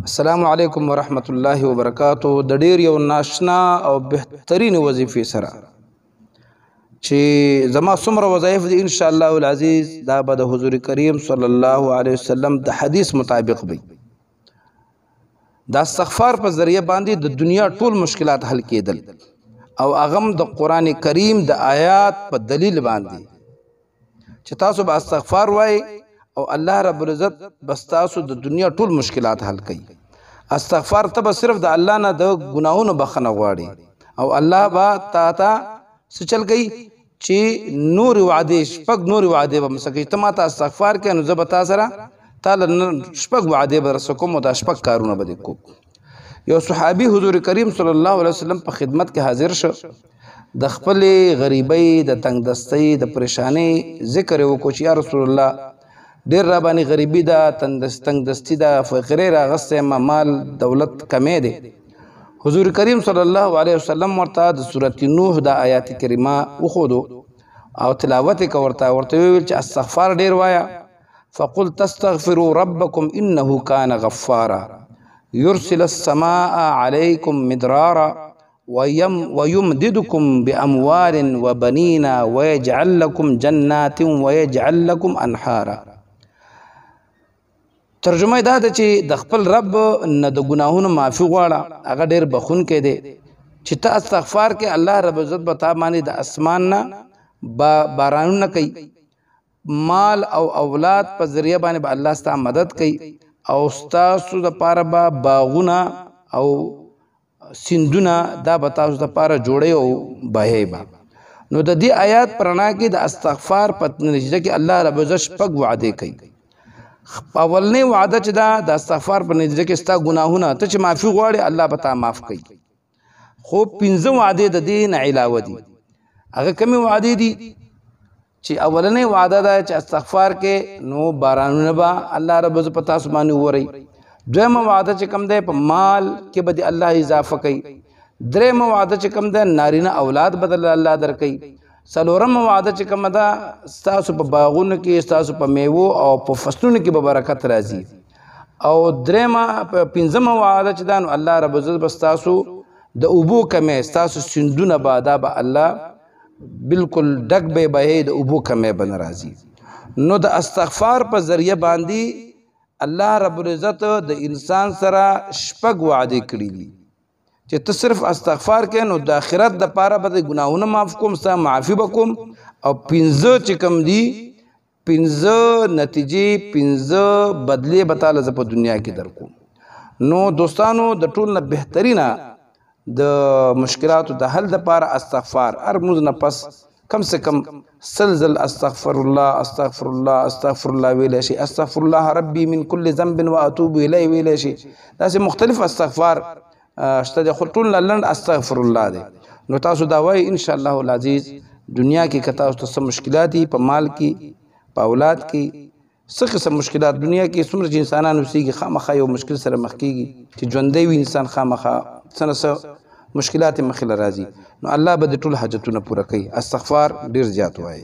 السلام علیکم ورحمت الله وبرکاتو. د ډیر یو ناشنا او بهترین وظیفې سره چې زما څومره وظایف دي ان شاء الله العزیز دا به د حضور کریم صلی الله علیه وسلم د حدیث مطابق وي. دا استغفار په ذریعہ باندې د دنیا ټول مشکلات حل کېدل او اغم د قران کریم د آیات په دلیل باندې چې تاسو به استغفار وای او الله رب العزت بس تاسو د دنیا ټول مشکلات حل کوي. استغفار ته صرف د الله نه د ګناهونو بخنه غواړي او الله با تا سچل گئی چې نور وعده شپږ نور وعده به مسکه ته ما ته استغفار کوي نو زبتا سره تعالی شپږ وعده به رسکم او د شپږ کارونه به کو. یو صحابي حضور کریم صلی الله علیه وسلم په خدمت کې حاضر شو د خپل غریبۍ د تنگ دستی د پریشانی ذکر وکړو چې یا رسول الله ډیر را باندې غریبی دا تنگ دستی دا فقری را غسه ما مال دولت کمې دي. حضور کریم صلی الله علیه وسلم ورته د سورۃ نوح د آیات کریمه وخودو او تلاوت ورته ویل چې استغفار ډیر وایا. فقل تستغفروا ربكم انه كان غفارا يرسل السماء عليكم مدرارا ويمددكم باموال وبنين ويجعل لكم جنات ويجعل لكم انهارا. ترجمه دا ده چې د خپل رب نه د ګناهونو معافي غواړه هغه ډیر بخون کې دی چې ته استغفار کې الله رب عزت به تا باندې د اسمان نه بارانونه کوي مال او اولاد په ذریعہ باندې به الله ستاسو مدد کوي او ستاسو د پاره به باغونه او سیندونه دا به تاسو د پاره جوړي او بهي به. نو د دې آیات پرانا کې د استغفار په نتیجه کې الله رب عزت شپږ وعده کوي. اولنی وعده چې دا د استغفار په نتیجه کې ستا ګناهونه ته چې معافي غواړي الله به تا معاف کوي. خو پنځه وعده د دین علاوه دي. هغه کومې وعده دي چې اولنی وعده دا چې استغفار کې نو بارانونه به الله رب عزت په تاسو باندې ووري. دویمه وعده چې کوم دی په مال کې به الله اضافه کوي. دریمه وعده چې کوم دی نارینه اولاد بدل الله درکوي. څلورمه وعده چې کومه ده ستاسو په باغونو کې ستاسو په میوو او په فصلونو کې به برکت راځي. او دریمه پنځمه وعده چې ده نو الله رب عزت به ستاسو د اوبو کمې ستاسو سیندونه به دا به الله بالکل ډک به بهي د اوبو کمې به نه راځي. نو د استغفار په ذریعه باندې الله رب العزت د انسان سره شپږ وعده کړي دي چې ته صرف استغفار کې نو د آخرت د پاره به ګناهونه معاف کوم ستا معافي بکوم او پنځه چې کوم دي پنځه نتیجې پنځه بدلې به تعالی زه په دنیا کې درکوم. نو دوستانو د ټول نه بهترینه د مشکلاتو د حل د پاره استغفار هر موز نه پس کم سے کم سلزل استغفر الله استغفر الله استغفر الله ویلی شي استغفر الله ربي من كل ذنب واتوب الیه ویلی شي. داسې مختلف استغفار شته د خلطون لند استغفر الله دی. نو تاسو دا وای ان شاء الله العزیز دنیا کې کتا تاسو ته مشکلات په مال کې په اولاد کې څه قسم مشکلات دنیا کې څومره چې انسانانو سیږي خامخا یو مشکل سره مخ کیږي چې ژوندۍ وي انسان خامخا څه مشکلات مخې راځي. نو الله به د ټول حاجتونه پوره کوي. استغفار ډیر زیات وای.